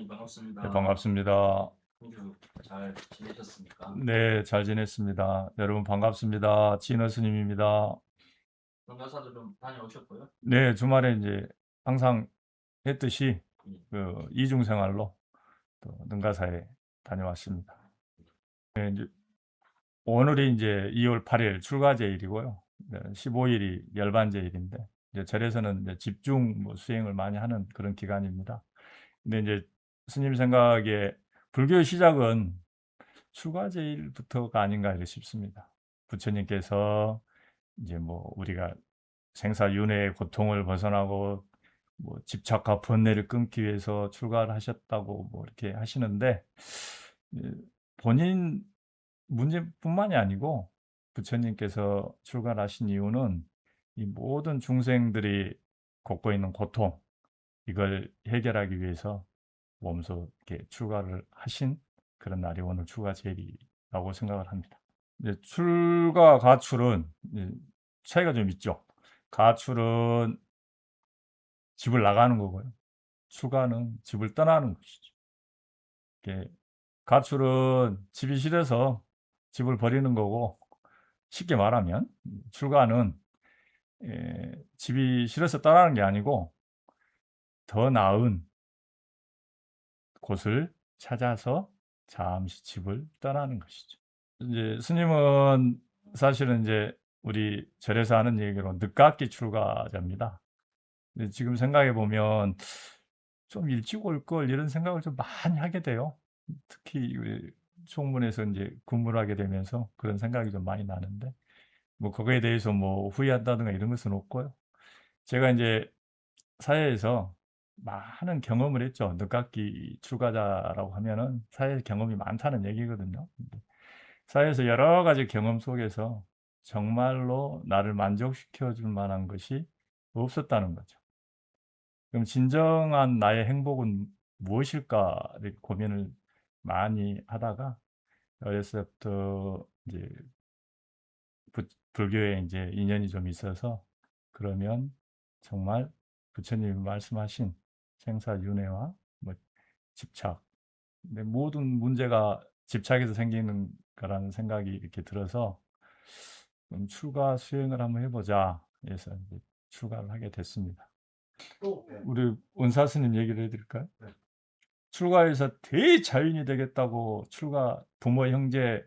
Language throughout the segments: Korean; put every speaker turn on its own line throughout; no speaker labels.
목사님
네,
반갑습니다.
반갑습니다.
한 주 잘 지내셨습니까?
네, 잘 지냈습니다. 여러분 반갑습니다. 진호 스님입니다.
건강사도 좀 다녀오셨고요.
네, 주말에 이제 항상 했듯이
예.
그 이중 생활로 또 능가사에 다녀왔습니다. 네, 이제 오늘이 이제 2월 8일 출가제일이고요. 15일이 열반제일인데 이제 절에서는 이제 집중 수행을 많이 하는 그런 기간입니다. 근데 이제 스님 생각에 불교의 시작은 출가제일부터가 아닌가 이렇게 싶습니다. 부처님께서 이제 뭐 우리가 생사윤회의 고통을 벗어나고 뭐 집착과 번뇌를 끊기 위해서 출가를 하셨다고 뭐 이렇게 하시는데 본인 문제뿐만이 아니고 부처님께서 출가를 하신 이유는 이 모든 중생들이 겪고 있는 고통 이걸 해결하기 위해서 몸소 이렇게 출가를 하신 그런 날이 오늘 출가제일이라고 생각을 합니다. 이제 출가 가출은 차이가 좀 있죠. 가출은 집을 나가는 거고요. 출가는 집을 떠나는 것이죠. 이게 가출은 집이 싫어서 집을 버리는 거고 쉽게 말하면 출가는 집이 싫어서 떠나는 게 아니고 더 나은 곳을 찾아서 잠시 집을 떠나는 것이죠. 이제 스님은 사실은 이제 우리 절에서 하는 얘기로 늦깎이 출가자입니다. 근데 지금 생각해 보면 좀 일찍 올 걸 이런 생각을 좀 많이 하게 돼요. 특히 우리 총문에서 이제 근무를 하게 되면서 그런 생각이 좀 많이 나는데 뭐 그거에 대해서 뭐 후회한다든가 이런 것은 없고요. 제가 이제 사회에서 많은 경험을 했죠. 늦깎이 출가자라고 하면은 사회 경험이 많다는 얘기거든요. 사회에서 여러 가지 경험 속에서 정말로 나를 만족시켜 줄 만한 것이 없었다는 거죠. 그럼 진정한 나의 행복은 무엇일까 이렇게 고민을 많이 하다가 어렸을 때부터 이제 불교에 이제 인연이 좀 있어서 그러면 정말 부처님이 말씀하신 생사윤회와 뭐 집착, 근데 모든 문제가 집착에서 생기는 거라는 생각이 이렇게 들어서 출가 수행을 한번 해보자 해서 이제 출가를 하게 됐습니다. 우리 은사 스님 얘기를 해드릴까요?
네.
출가해서 대자연이 되겠다고 출가 부모 형제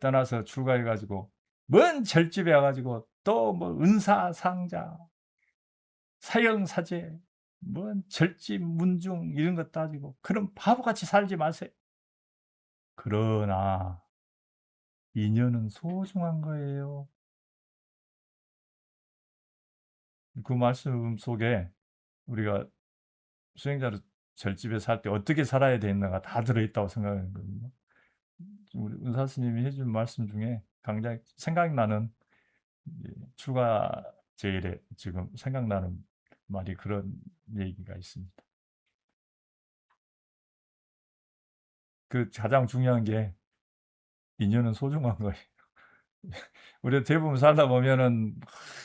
떠나서 출가해가지고 먼 절집에 와가지고 또 뭐 은사상자 사형사제 뭔 절집 문중 이런 거 따지고 그런 바보같이 살지 마세요. 그러나 인연은 소중한 거예요. 그 말씀 속에 우리가 수행자로 절집에 살 때 어떻게 살아야 되는가가 다 들어있다고 생각하거든요. 우리 은사 스님이 해준 말씀 중에 굉장히 생각나는 출가 제일에 지금 생각나는 말이 그런 얘기가 있습니다. 그 가장 중요한 게 인연은 소중한 거예요. 우리가 대부분 살다 보면은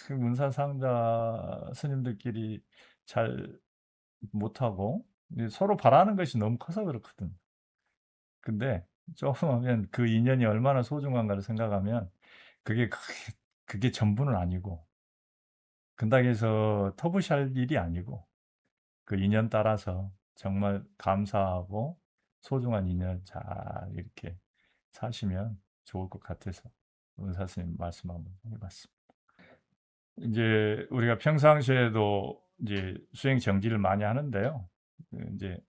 문사상자 스님들끼리 잘 못하고 서로 바라는 것이 너무 커서 그렇거든. 근데 조금 하면 그 인연이 얼마나 소중한가를 생각하면 그게 그게 전부는 아니고 근다고 해서 터부시할 일이 아니고 그 인연 따라서 정말 감사하고 소중한 인연 잘 이렇게 사시면 좋을 것 같아서 은사 스님 말씀 한번 해봤습니다. 이제 우리가 평상시에도 이제 수행 정지를 많이 하는데요. 이제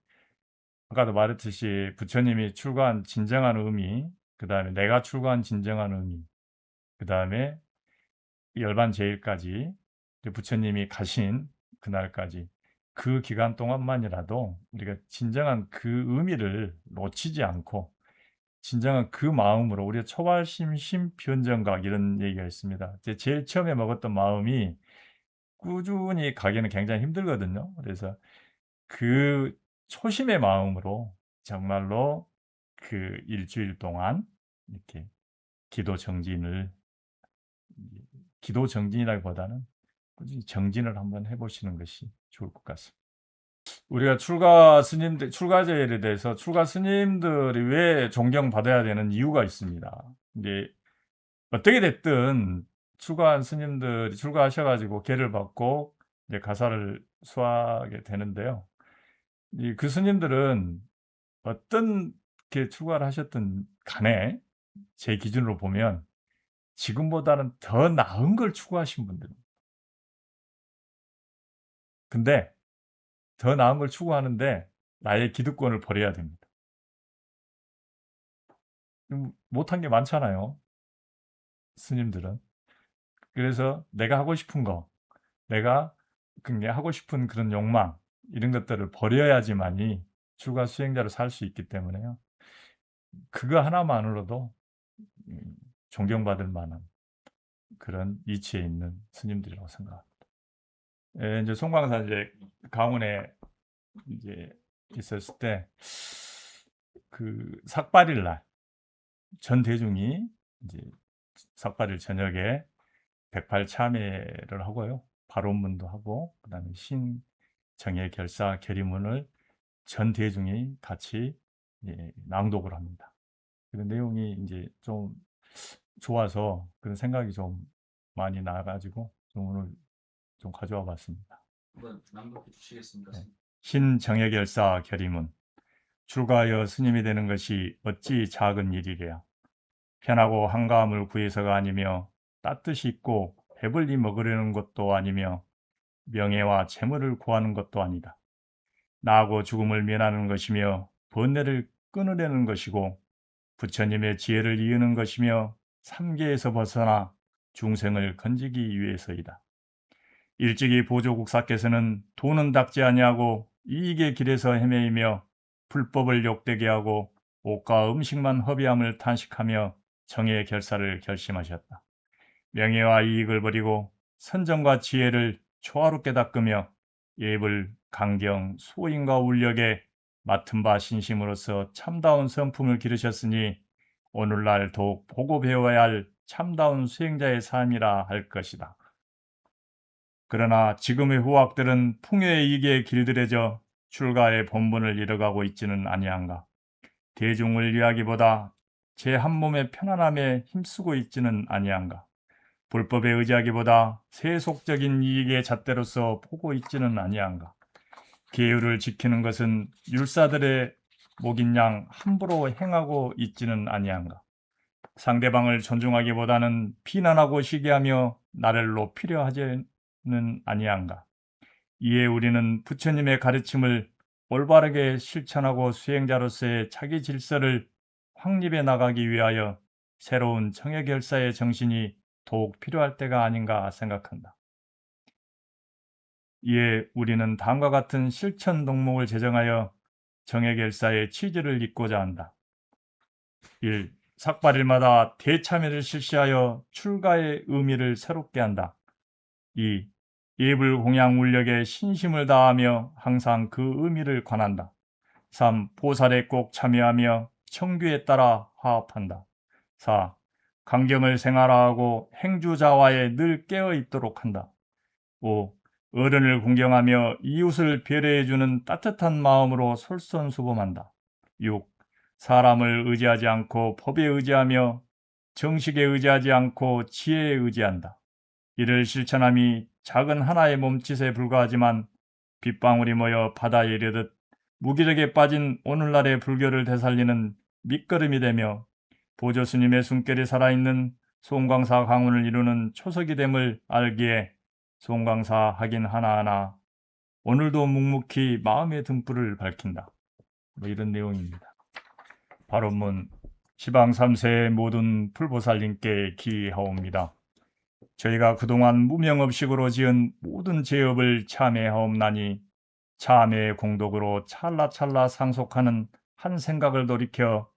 아까도 말했듯이 부처님이 출가한 진정한 의미, 그 다음에 내가 출가한 진정한 의미, 그 다음에 열반 제일까지 부처님이 가신 그날까지 그 기간 동안만이라도 우리가 진정한 그 의미를 놓치지 않고 진정한 그 마음으로 우리가 초발심 심변정각 이런 얘기가 있습니다. 제일 처음에 먹었던 마음이 꾸준히 가기는 굉장히 힘들거든요. 그래서 그 초심의 마음으로 정말로 그 일주일 동안 이렇게 기도 정진을 기도 정진이라기보다는 꾸준히 정진을 한번 해 보시는 것이 좋을 것 같습니다. 우리가 출가 스님들, 출가제에 대해서 출가 스님들이 왜 존경받아야 되는 이유가 있습니다. 이제 어떻게 됐든 출가한 스님들이 출가하셔가지고 계를 받고 이제 가사를 수하게 되는데요. 그 스님들은 어떤 게 출가를 하셨든 간에 제 기준으로 보면 지금보다는 더 나은 걸 추구하신 분들입니다. 근데 더 나은 걸 추구하는데 나의 기득권을 버려야 됩니다. 못한 게 많잖아요, 스님들은. 그래서 내가 하고 싶은 거, 내가 그냥 하고 싶은 그런 욕망, 이런 것들을 버려야지만이 출가 수행자로 살 수 있기 때문에요. 그거 하나만으로도 존경받을 만한 그런 이치에 있는 스님들이라고 생각합니다. 이제 송광사 이제 강원에 이제 있었을 때 그 삭발일 날 전 대중이 이제 삭발일 저녁에 108참회를 하고요. 발언문도 하고 그다음에 신정의 결사 결의문을 전 대중이 같이 낭독을 합니다. 그런 내용이 이제 좀 좋아서 그런 생각이 좀 많이 나가지고 좀 오늘 좀 가져와 봤습니다.
한번 낭독해 주시겠습니까?
네. 신정의 결사 결의문. 출가하여 스님이 되는 것이 어찌 작은 일이랴. 편하고 한가함을 구해서가 아니며 따뜻이 있고 배불리 먹으려는 것도 아니며 명예와 재물을 구하는 것도 아니다. 나하고 죽음을 면하는 것이며 번뇌를 끊으려는 것이고 부처님의 지혜를 이으는 것이며 삼계에서 벗어나 중생을 건지기 위해서이다. 일찍이 보조국사께서는 돈은 닦지 아니하고 이익의 길에서 헤매이며 불법을 욕되게 하고 옷과 음식만 허비함을 탄식하며 정의 결사를 결심하셨다. 명예와 이익을 버리고 선정과 지혜를 초화롭게 닦으며 예불, 강경, 소인과 울력에 맡은 바 신심으로서 참다운 성품을 기르셨으니 오늘날 더욱 보고 배워야 할 참다운 수행자의 삶이라 할 것이다. 그러나 지금의 후학들은 풍요의 이익에 길들여져 출가의 본분을 잃어가고 있지는 아니한가. 대중을 위하기보다 제 한 몸의 편안함에 힘쓰고 있지는 아니한가. 불법에 의지하기보다 세속적인 이익의 잣대로서 보고 있지는 아니한가. 계율을 지키는 것은 율사들의 목인 양 함부로 행하고 있지는 아니한가. 상대방을 존중하기보다는 비난하고 시기하며 나를 높이려 하지는 아니한가. 이에 우리는 부처님의 가르침을 올바르게 실천하고 수행자로서의 자기 질서를 확립해 나가기 위하여 새로운 정예결사의 정신이 더욱 필요할 때가 아닌가 생각한다. 이에 우리는 다음과 같은 실천 덕목을 제정하여 정예결사의 취지를 잇고자 한다. 1. 삭발일마다 대참회를 실시하여 출가의 의미를 새롭게 한다. 2. 예불 공양 울력에 신심을 다하며 항상 그 의미를 관한다. 3. 보살에 꼭 참여하며 청규에 따라 화합한다. 4. 강경을 생활화하고 행주자와에 늘 깨어 있도록 한다. 5. 어른을 공경하며 이웃을 배려해주는 따뜻한 마음으로 솔선수범한다. 6. 사람을 의지하지 않고 법에 의지하며 정식에 의지하지 않고 지혜에 의지한다. 이를 실천함이 작은 하나의 몸짓에 불과하지만 빗방울이 모여 바다에 이르듯 무기력에 빠진 오늘날의 불교를 되살리는 밑거름이 되며 보조스님의 숨결이 살아있는 송광사 강운을 이루는 초석이 됨을 알기에 송광사 학인 하나하나 오늘도 묵묵히 마음의 등불을 밝힌다. 이런 내용입니다. 발언문 시방 3세의 모든 풀보살님께 기하옵니다. 저희가 그동안 무명업식으로 지은 모든 죄업을 참회하옵나니 참회의 공덕으로 찰나찰나 상속하는 한 생각을 돌이켜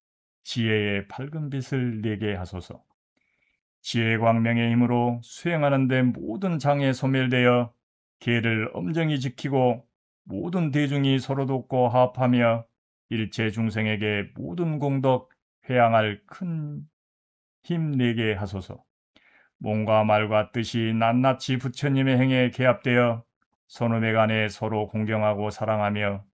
지혜의 밝은 빛을 내게 하소서. 지혜 광명의 힘으로 수행하는 데 모든 장애 소멸되어 계를 엄정히 지키고 모든 대중이 서로 돕고 화합하며 일체 중생에게 모든 공덕 회양할 큰 힘 내게 하소서. 몸과 말과 뜻이 낱낱이 부처님의 행에 개합되어 선후배 간에 서로 공경하고 사랑하며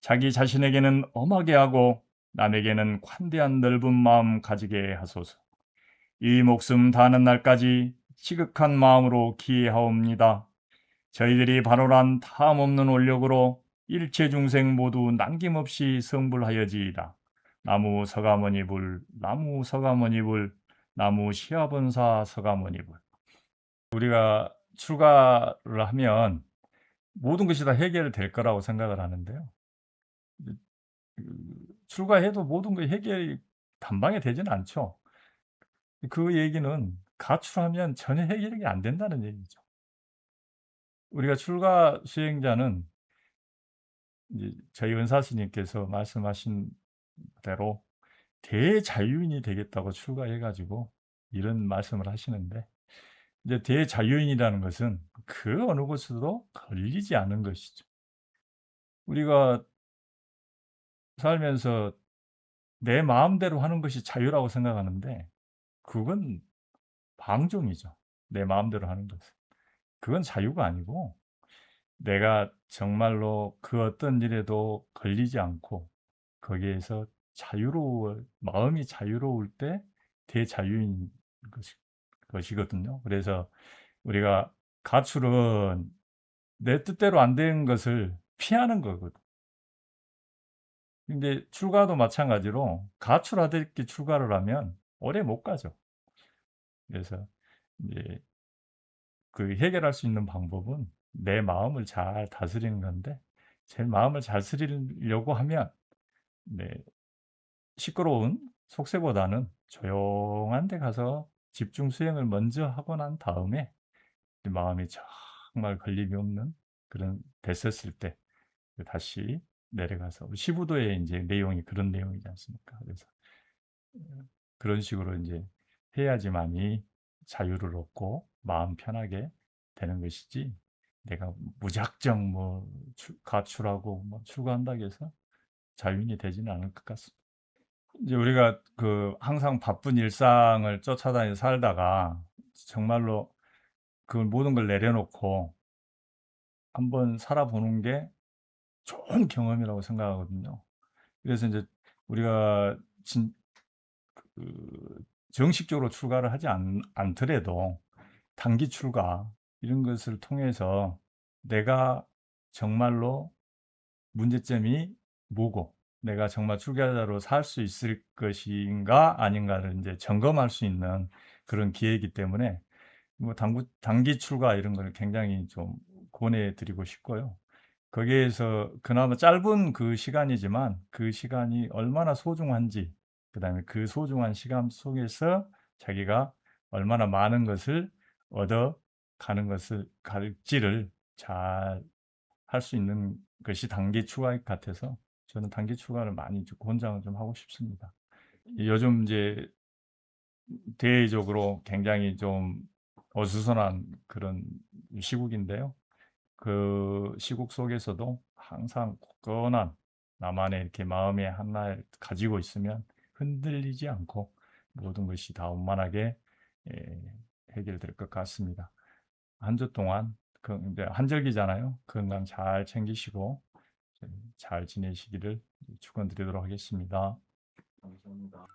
자기 자신에게는 엄하게 하고 남에게는 관대한 넓은 마음 가지게 하소서. 이 목숨 다하는 날까지 지극한 마음으로 기해하옵니다. 저희들이 발언한 탐 없는 원력으로 일체 중생 모두 남김없이 성불하여지이다. 나무 서가모니 불, 나무 서가모니 불, 나무 시아본사 서가모니 불. 우리가 출가를 하면 모든 것이 다 해결될 거라고 생각을 하는데요. 출가해도 모든 게 해결이 단방에 되지는 않죠. 그 얘기는 가출하면 전혀 해결이 안 된다는 얘기죠. 우리가 출가 수행자는 이제 저희 은사 스님께서 말씀하신 대로 대자유인이 되겠다고 출가해 가지고 이런 말씀을 하시는데, 이제 대자유인이라는 것은 그 어느 곳에도 걸리지 않은 것이죠. 우리가 살면서 내 마음대로 하는 것이 자유라고 생각하는데 그건 방종이죠. 내 마음대로 하는 것은. 그건 자유가 아니고, 내가 정말로 그 어떤 일에도 걸리지 않고 거기에서 마음이 자유로울 때 대자유인 것이거든요. 그래서 우리가 가출은 내 뜻대로 안 되는 것을 피하는 거거든. 근데 출가도 마찬가지로 가출하듯이 출가를 하면 오래 못 가죠. 그래서 이제 그 해결할 수 있는 방법은 내 마음을 잘 다스리는 건데, 제 마음을 잘 다스리려고 하면 네, 시끄러운 속세보다는 조용한 데 가서 집중 수행을 먼저 하고 난 다음에 마음이 정말 걸림이 없는 그런 됐었을 때 다시 내려가서, 우리 시부도의 이제 내용이 그런 내용이지 않습니까? 그래서 그런 식으로 이제 해야지만이 자유를 얻고 마음 편하게 되는 것이지, 내가 무작정 뭐 가출하고 뭐 출가한다고 해서 자유인이 되지는 않을 것 같습니다. 이제 우리가 그 항상 바쁜 일상을 쫓아다니며 살다가 정말로 그 모든 걸 내려놓고 한번 살아보는 게 좋은 경험이라고 생각하거든요. 그래서 이제 우리가 그 정식적으로 출가를 하지 않더라도 단기 출가 이런 것을 통해서 내가 정말로 문제점이 뭐고, 내가 정말 출가자로 살 수 있을 것인가 아닌가를 이제 점검할 수 있는 그런 기회이기 때문에 뭐 단기 출가 이런 거를 굉장히 좀 권해 드리고 싶고요. 거기에서 그나마 짧은 그 시간이지만 그 시간이 얼마나 소중한지, 그다음에 그 소중한 시간 속에서 자기가 얼마나 많은 것을 얻어가는 것을 갈지를 잘 할 수 있는 것이 단기 출가 같아서 저는 단기 출가를 많이 좀 권장을 좀 하고 싶습니다. 요즘 이제 대외적으로 굉장히 좀 어수선한 그런 시국인데요. 그 시국 속에서도 항상 굳건한 나만의 이렇게 마음의 하나를 가지고 있으면 흔들리지 않고 모든 것이 다 원만하게 예, 해결될 것 같습니다. 한 주 동안 이제 한절기잖아요. 건강 잘 챙기시고 잘 지내시기를 축원드리도록 하겠습니다.
감사합니다.